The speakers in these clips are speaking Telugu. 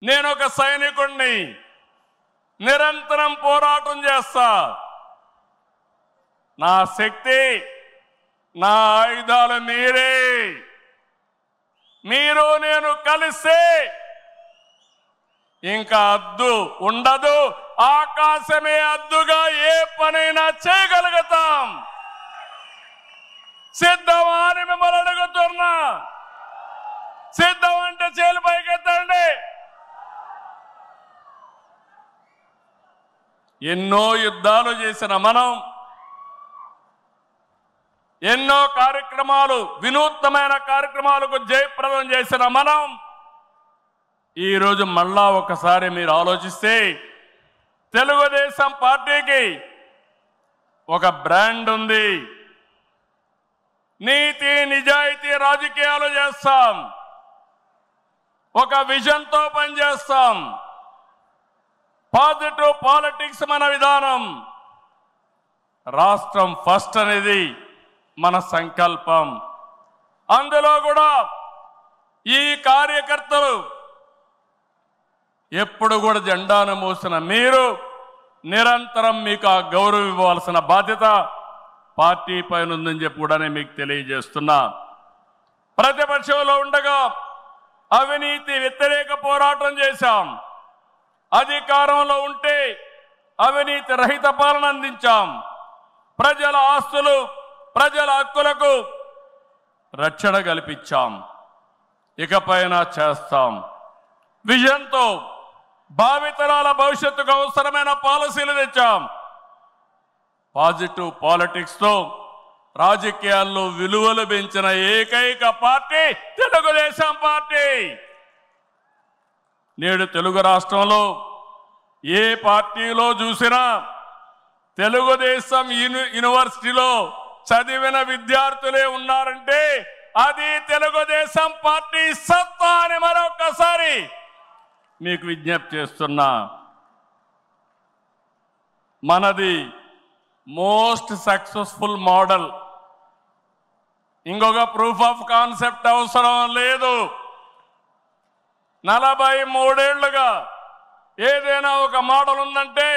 నేను ఒక సైనికుడిని, నిరంతరం పోరాటం చేస్తా. నా శక్తి, నా ఆయుధాలు మీరే. మీరు నేను కలిస్తే ఇంకా అద్దు ఉండదు, ఆకాశమే అద్దుగా ఏ పనైనా చేయగలుగుతాం. సిద్ధమా అని మిమ్మల్ని అడుగుతున్నా. సిద్ధం అంటే చేలు పైకెత్తండి. ఎన్నో యుద్ధాలు చేసిన మనం, ఎన్నో కార్యక్రమాలు, వినూత్నమైన కార్యక్రమాలకు జయప్రదం చేసిన మనం ఈరోజు మళ్ళా ఒకసారి మీరు ఆలోచిస్తే తెలుగుదేశం పార్టీకి ఒక బ్రాండ్ ఉంది. నీతి నిజాయితీ రాజకీయాలు చేస్తాం, ఒక విజన్తో పనిచేస్తాం. పాజిటివ్ పాలిటిక్స్ మన విధానం. రాష్ట్రం ఫస్ట్ అనేది మన సంకల్పం. అందులో కూడా ఈ కార్యకర్తలు ఎప్పుడు కూడా జెండాను మోసిన మీరు నిరంతరం మీకు ఆ గౌరవం ఇవ్వాల్సిన బాధ్యత పార్టీ పైన ఉందని చెప్పి కూడా మీకు తెలియజేస్తున్నా. ప్రతిపక్షంలో ఉండగా అవినీతి వ్యతిరేక పోరాటం చేశాం. అధికారంలో ఉంటే అవినీతి రహిత పాలన అందించాం. ప్రజల ఆస్తులు, ప్రజల హక్కులకు రక్షణ కల్పించాం. ఇకపైన చేస్తాం. విజన్తో భావితరాల భవిష్యత్తుకు అవసరమైన పాలసీలు తెచ్చాం. పాజిటివ్ పాలిటిక్స్తో రాజకీయాల్లో విలువలు పెంచిన ఏకైక పార్టీ తెలుగుదేశం పార్టీ. నేడు తెలుగు రాష్ట్రంలో ఏ పార్టీలో చూసినా తెలుగుదేశం యూనివర్సిటీలో చదివిన విద్యార్థులే ఉన్నారంటే అది తెలుగుదేశం పార్టీ సత్తా అని మరొకసారి మీకు విజ్ఞప్తి చేస్తున్నా. మనది మోస్ట్ సక్సెస్ఫుల్ మోడల్. ఇంకొక ప్రూఫ్ ఆఫ్ కాన్సెప్ట్ అవసరం లేదు. 43 ఏళ్లుగా ఏదైనా ఒక మోడల్ ఉందంటే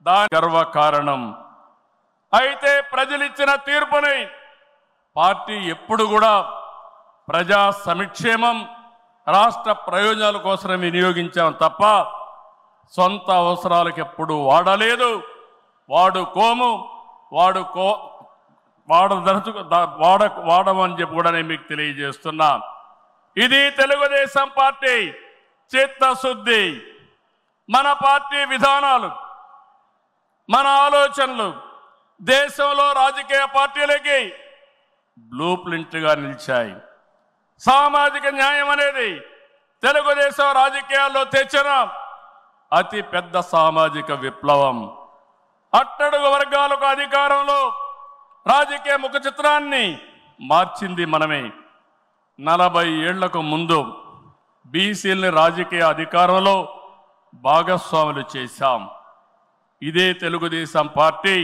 దాని గర్వకారణం. అయితే ప్రజలిచ్చిన తీర్పుని పార్టీ ఎప్పుడు కూడా ప్రజా సంక్షేమం, రాష్ట్ర ప్రయోజనాల కోసం వినియోగించాం తప్ప సొంత అవసరాలకు ఎప్పుడు వాడలేదు, వాడుకోము, వాడమని చెప్పి కూడా నేను మీకు తెలియజేస్తున్నా. ఇది తెలుగుదేశం పార్టీ చిత్తశుద్ధి. మన పార్టీ విధానాలు, మన ఆలోచనలు దేశంలో రాజకీయ పార్టీలకి బ్లూ ప్రింట్గా నిలిచాయి. సామాజిక న్యాయం అనేది తెలుగుదేశం రాజకీయాల్లో తెచ్చిన అతి పెద్ద సామాజిక విప్లవం. అట్టడుగు వర్గాలకు అధికారంలో రాజకీయ ముఖ చిత్రాన్ని మార్చింది మనమే. 40 ఏళ్లకు ముందు బీసీలని రాజకీయ అధికారంలో భాగస్వాములు చేశాం. ఇదే తెలుగుదేశం పార్టీ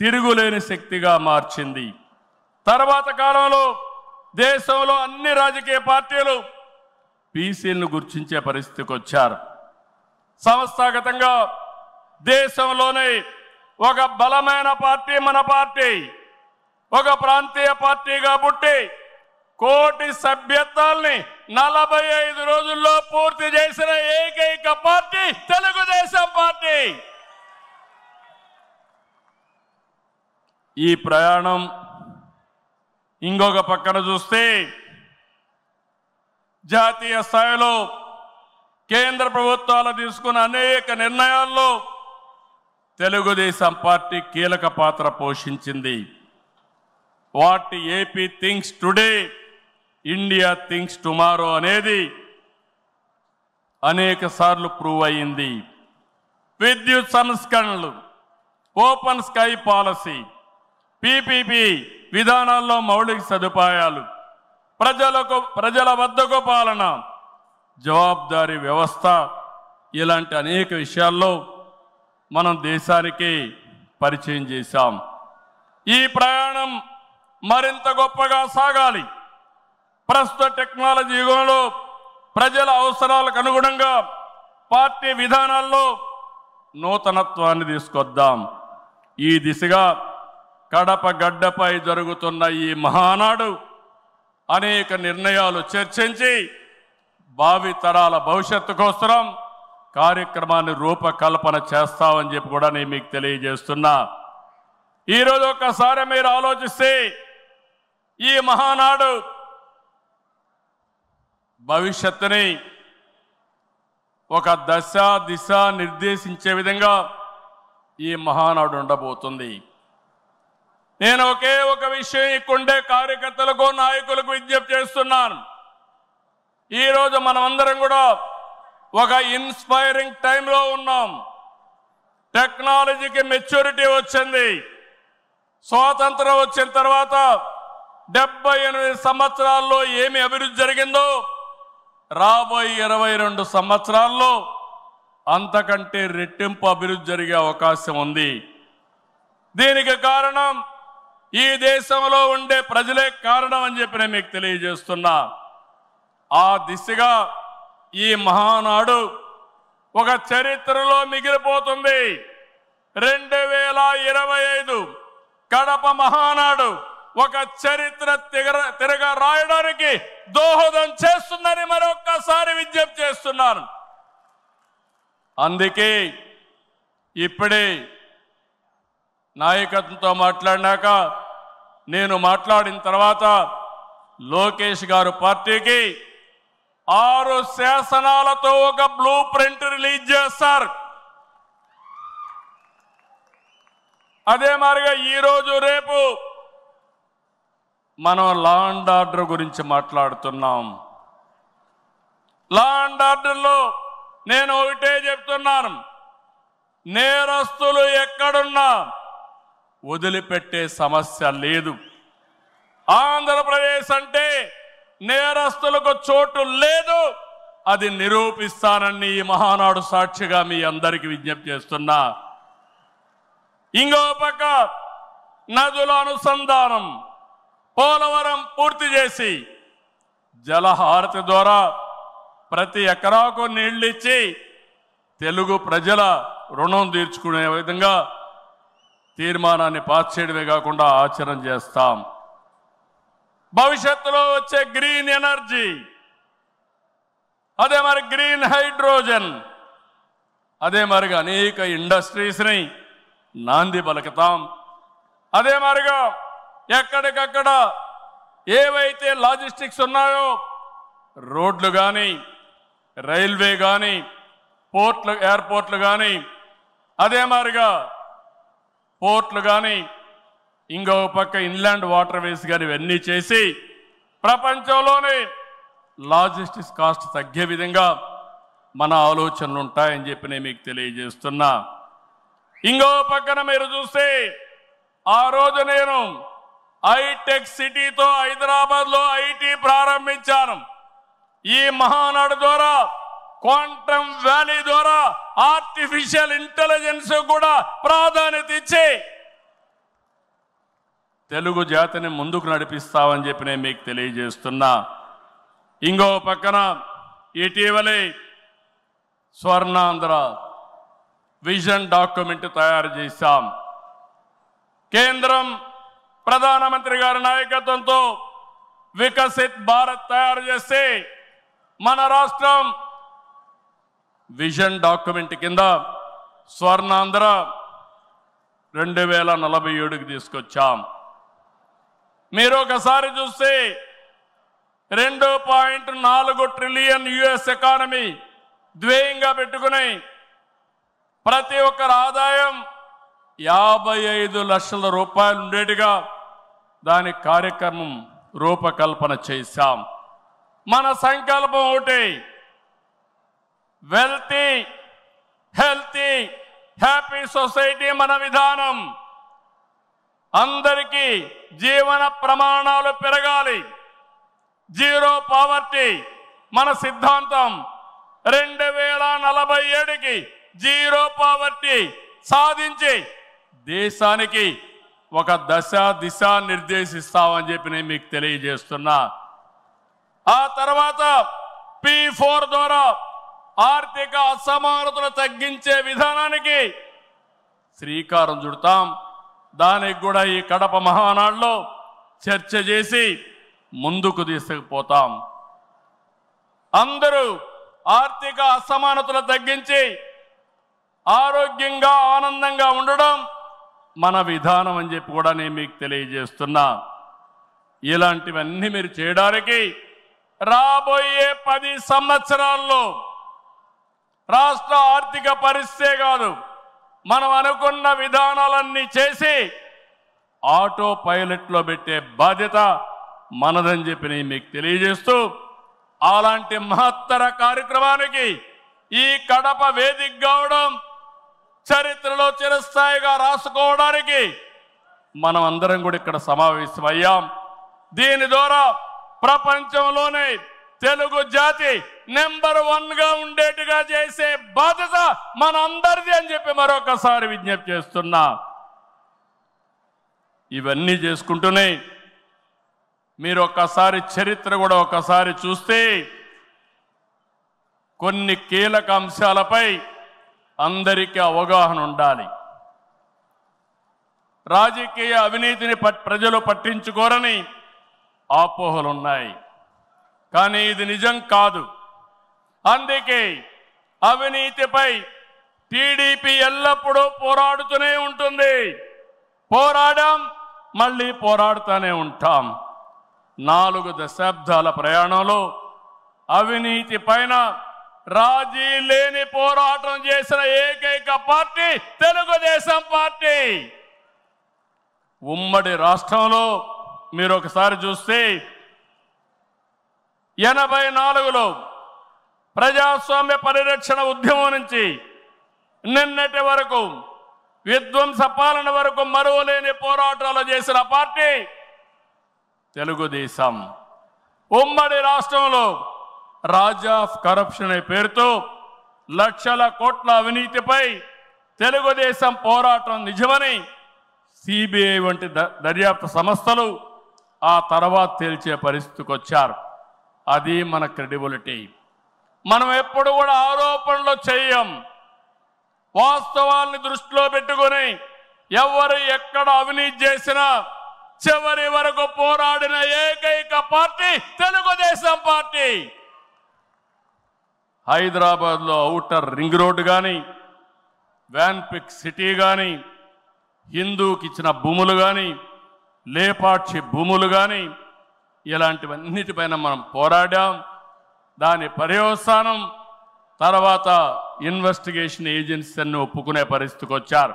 తిరుగులేని శక్తిగా మార్చింది. తర్వాత కాలంలో దేశంలో అన్ని రాజకీయ పార్టీలు బీసీలను గుర్తించే పరిస్థితికి వచ్చారు. సంస్థాగతంగా దేశంలోనే ఒక బలమైన పార్టీ మన పార్టీ. ఒక ప్రాంతీయ పార్టీగా పుట్టి కోటి సభ్యత్వాల్ని 45 రోజుల్లో పూర్తి చేసిన ఏకైక పార్టీ తెలుగుదేశం పార్టీ. ఈ ప్రయాణం ఇంకొక పక్కన చూస్తే జాతీయ స్థాయిలో కేంద్ర ప్రభుత్వాలు తీసుకున్న అనేక నిర్ణయాల్లో తెలుగుదేశం పార్టీ కీలక పాత్ర పోషించింది. What AP thinks today, India thinks tomorrow అనేది అనేక సార్లు ప్రూవ్ అయింది. విద్యుత్ సంస్కరణలు, ఓపెన్ స్కై పాలసీ, పీపీపీ విధానాల్లో మౌలిక సదుపాయాలు, ప్రజల వద్దకు పాలన, జవాబుదారీ వ్యవస్థ, ఇలాంటి అనేక విషయాల్లో మనం దేశానికి పరిచయం చేశాం. ఈ ప్రయాణం మరింత గొప్పగా సాగాలి. ప్రస్తుత టెక్నాలజీ యుగంలో ప్రజల అవసరాలకు అనుగుణంగా పార్టీ విధానాల్లో నూతనత్వాన్ని తీసుకొద్దాం. ఈ దిశగా కడప గడ్డపై జరుగుతున్న ఈ మహానాడు అనేక నిర్ణయాలు చర్చించి భావితరాల భవిష్యత్తు కోసం కార్యక్రమాన్ని రూపకల్పన చేస్తామని చెప్పి కూడా నేను మీకు తెలియజేస్తున్నా. ఈరోజు ఒక్కసారి మీరు ఆలోచిస్తే ఈ మహానాడు భవిష్యత్తుని ఒక దశ దిశ నిర్దేశించే విధంగా ఈ మహానాడు ఉండబోతుంది. నేను ఒకే ఒక విషయం ఇక్కడుండే కార్యకర్తలకు నాయకులకు విజ్ఞప్తి చేస్తున్నాను. ఈరోజు మనమందరం కూడా ఒక ఇన్స్పైరింగ్ టైంలో ఉన్నాం. టెక్నాలజీకి మెచ్యూరిటీ వచ్చింది. స్వాతంత్రం వచ్చిన తర్వాత 78 సంవత్సరాల్లో ఏమి అభివృద్ధి జరిగిందో రాబోయే 22 సంవత్సరాల్లో అంతకంటే రెట్టింపు అభివృద్ధి జరిగే అవకాశం ఉంది. దీనికి కారణం ఈ దేశంలో ఉండే ప్రజలే కారణం అని చెప్పి నేను మీకు తెలియజేస్తున్నా. ఆ దిశగా ఈ మహానాడు ఒక చరిత్రలో మిగిలిపోతుంది. 2025 కడప మహానాడు ఒక చరిత్ర తిరగ రాయడానికి దోహదం చేస్తుందని మరొక్కసారి విజ్ఞప్తి చేస్తున్నాను. అందుకే ఇప్పుడే నాయకత్వంతో మాట్లాడినాక నేను మాట్లాడిన తర్వాత లోకేష్ గారు పార్టీకి 6 శాసనాలతో ఒక బ్లూ ప్రింట్ రిలీజ్ చేస్తారు. అదే మాదిరిగా ఈరోజు రేపు మనం లా అండ్ ఆర్డర్ గురించి మాట్లాడుతున్నాం. లా అండ్ ఆర్డర్లో నేను ఒకటే చెప్తున్నాను, నేరస్తులు ఎక్కడున్నా వదిలిపెట్టే సమస్య లేదు. ఆంధ్రప్రదేశ్ అంటే నేరస్తులకు చోటు లేదు. అది నిరూపిస్తానని ఈ మహానాడు సాక్షిగా మీ అందరికీ విజ్ఞప్తి చేస్తున్నా. ఇంకో పక్క నదుల అనుసంధానం పోలవరం పూర్తి చేసి జలహారతి ద్వారా ప్రతి ఎకరాకు నీళ్లు ఇచ్చి తెలుగు ప్రజల రుణం తీర్చుకునే విధంగా తీర్మానాన్ని పాస్ చేయడమే కాకుండా ఆచరణ చేస్తాం. భవిష్యత్తులో వచ్చే గ్రీన్ ఎనర్జీ, అదే మరి గ్రీన్ హైడ్రోజన్, అదే మరిగా అనేక ఇండస్ట్రీస్ని నాంది పలుకుతాం. అదే మరిగా ఎక్కడికక్కడ ఏవైతే లాజిస్టిక్స్ ఉన్నాయో రోడ్లు కానీ రైల్వే కానీ పోర్ట్లు ఎయిర్పోర్ట్లు కానీ అదే మాదిరిగా పోర్ట్లు కానీ ఇంకో పక్క ఇన్లాండ్ వాటర్ వేస్ కానీ ఇవన్నీ చేసి ప్రపంచంలోనే లాజిస్టిక్స్ కాస్ట్ తగ్గే విధంగా మన ఆలోచనలు ఉంటాయని చెప్పి నేను మీకు తెలియజేస్తున్నా. ఇంకో పక్కన మీరు చూస్తే ఆ రోజు నేను హైటెక్ సిటీతో హైదరాబాద్లో ఐటీ ప్రారంభించాను. ఈ మహానాడు ద్వారా క్వాంటమ్ వ్యాలీ ద్వారా ఆర్టిఫిషియల్ ఇంటెలిజెన్స్ కూడా ప్రాధాన్యత ఇచ్చి తెలుగు జాతిని ముందుకు నడిపిస్తామని చెప్పి నేను మీకు తెలియజేస్తున్నా. ఇంకో పక్కన ఇటీవలే స్వర్ణాంధ్ర విజన్ డాక్యుమెంట్ తయారు చేశాం. కేంద్రం ప్రధానమంత్రి గారి నాయకత్వంతో వికసిత్ భారత్ తయారు చేస్తే మన రాష్ట్రం విజన్ డాక్యుమెంట్ కింద స్వర్ణాంధ్ర 2047కి తీసుకొచ్చాం. మీరు ఒకసారి చూస్తే 2.4 ట్రిలియన్ యుఎస్ ఎకానమీ ధ్యేయంగా పెట్టుకుని ప్రతి ఒక్కరి ఆదాయం 55 లక్షల రూపాయలు ఉండేట్టుగా దాని కార్యక్రమం రూపకల్పన చేశాం. మన సంకల్పం ఒకటి, వెల్తీ హెల్తీ హ్యాపీ సొసైటీ మన విధానం. అందరికీ జీవన ప్రమాణాలు పెరగాలి, జీరో పావర్టీ మన సిద్ధాంతం. 2047కి జీరో పావర్టీ సాధించి దేశానికి ఒక దశ దిశ నిర్దేశిస్తామని చెప్పి నేను మీకు తెలియజేస్తున్నా. ఆ తర్వాత P4 ద్వారా ఆర్థిక అసమానతలు తగ్గించే విధానానికి శ్రీకారం చుడతాం. దానికి కూడా ఈ కడప మహానాడులో చర్చ చేసి ముందుకు తీసుకుపోతాం. అందరూ ఆర్థిక అసమానతలు తగ్గించి ఆరోగ్యంగా ఆనందంగా ఉండడం మన విధానం అని చెప్పి కూడా నేను మీకు తెలియజేస్తున్నా. ఇలాంటివన్నీ మీరు చేయడానికి రాబోయే 10 సంవత్సరాల్లో రాష్ట్ర ఆర్థిక పరిస్థితే కాదు, మనం అనుకున్న విధానాలన్నీ చేసి ఆటో పైలట్లో పెట్టే బాధ్యత మనదని చెప్పి నేను మీకు తెలియజేస్తూ, అలాంటి మహత్తర కార్యక్రమానికి ఈ కడప వేదిక కావడం, చరిత్రలో చిరస్థాయిగా రాసుకోవడానికి మనం అందరం కూడా ఇక్కడ సమావేశమయ్యాం. దీని ద్వారా ప్రపంచంలోనే తెలుగు జాతి నెంబర్ 1గా ఉండేట్టుగా చేసే బాధ్యత మనందరిది అని చెప్పి మరొకసారి విజ్ఞప్తి చేస్తున్నా. ఇవన్నీ చేసుకుంటూనే మీరు ఒక్కసారి చరిత్ర కూడా ఒకసారి చూస్తే కొన్ని కీలక అంశాలపై అందరికీ అవగాహన ఉండాలి. రాజకీయ అవినీతిని ప్రజలు పట్టించుకోరని అపోహలున్నాయి, కానీ ఇది నిజం కాదు. అందుకే అవినీతిపై టీడీపీ ఎల్లప్పుడూ పోరాడుతూనే ఉంటుంది. పోరాడాం, మళ్ళీ పోరాడుతూనే ఉంటాం. 4 దశాబ్దాల ప్రయాణంలో అవినీతి పైన రాజీ లేని పోరాటం చేసిన ఏకైక పార్టీ తెలుగుదేశం పార్టీ. ఉమ్మడి రాష్ట్రంలో మీరు ఒకసారి చూస్తే 84లో ప్రజాస్వామ్య పరిరక్షణ ఉద్యమం నుంచి నిన్నటి వరకు విధ్వంస పాలన వరకు మరువలేని పోరాటాలు చేసిన పార్టీ తెలుగుదేశం. ఉమ్మడి రాష్ట్రంలో రాజా ఆఫ్ కరప్షన్ అనే పేరుతో లక్షల కోట్ల అవినీతిపై తెలుగుదేశం పోరాటం నిజమని సిబిఐ వంటి దర్యాప్తు సంస్థలు ఆ తర్వాత తేల్చే పరిస్థితికి వచ్చారు. అది మన క్రెడిబిలిటీ. మనం ఎప్పుడు కూడా ఆరోపణలు చేయం. వాస్తవాల్ని దృష్టిలో పెట్టుకొని ఎవరు ఎక్కడ అవినీతి చేసినా చివరి వరకు పోరాడిన ఏకైక పార్టీ తెలుగుదేశం పార్టీ. హైదరాబాద్లో ఔటర్ రింగ్ రోడ్డు కానీ, వ్యాన్పిక్ సిటీ కానీ, హిందూకి ఇచ్చిన భూములు కానీ, లేపాక్షి భూములు కానీ, ఇలాంటివన్నిటిపైన మనం పోరాడాం. దాని పర్యవసానం తర్వాత ఇన్వెస్టిగేషన్ ఏజెన్సీ అన్ని ఒప్పుకునే పరిస్థితికి వచ్చారు.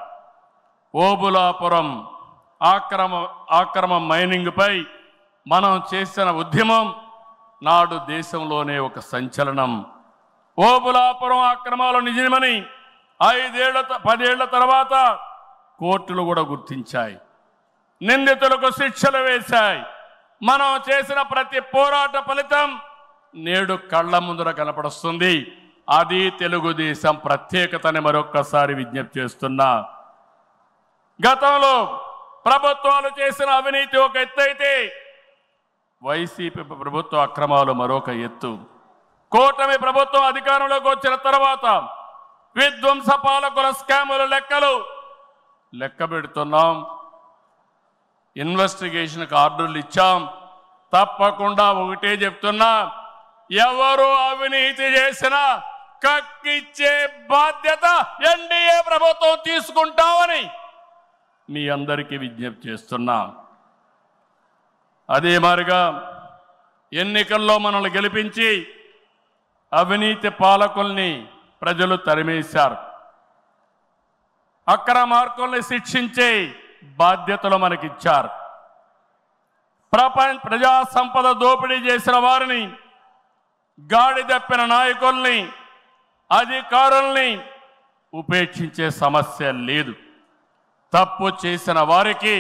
ఓబులాపురం ఆక్రమ మైనింగ్పై మనం చేసిన ఉద్యమం నాడు దేశంలోనే ఒక సంచలనం. ఓబులాపురం అక్రమాలు నిజమని 10 ఏళ్ల తర్వాత కోర్టులు కూడా గుర్తించాయి, నిందితులకు శిక్షలు వేశాయి. మనం చేసిన ప్రతి పోరాట ఫలితం నేడు కళ్ళ ముందర కనపడుస్తుంది. అది తెలుగుదేశం ప్రత్యేకతని మరొక్కసారి విజ్ఞప్తి చేస్తున్నా. గతంలో ప్రభుత్వాలు చేసిన అవినీతి ఒక ఎత్తు అయితే వైసీపీ ప్రభుత్వ అక్రమాలు మరొక ఎత్తు. కూటమి ప్రభుత్వం అధికారంలోకి వచ్చిన తర్వాత విధ్వంస పాలకుల స్కాముల లెక్క పెడుతున్నాం. ఇన్వెస్టిగేషన్కి ఆర్డర్లు ఇచ్చాం. తప్పకుండా ఒకటే చెప్తున్నా, ఎవరు అవినీతి చేసినా కక్కిచ్చే బాధ్యత ఎన్డీఏ ప్రభుత్వం తీసుకుంటామని మీ అందరికీ విజ్ఞప్తి చేస్తున్నా. అదే మాదిరిగా ఎన్నికల్లో మనల్ని గెలిపించి అవినీతి పాలకుల్ని ప్రజలు తరిమేశారు. అక్రమార్కుల్ని శిక్షించే బాధ్యతలు మనకిచ్చారు. ప్రజా సంపద దోపిడీ చేసిన వారిని, గాడి తప్పిన నాయకుల్ని, అధికారుల్ని ఉపేక్షించే సమస్య లేదు. తప్పు చేసిన వారికి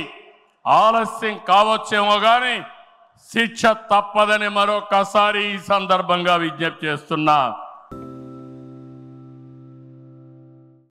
ఆలస్యం కావచ్చేమో కానీ శిక్ష తప్పదని మరొకసారి ఈ సందర్భంగా విజ్ఞప్తి చేస్తున్నా.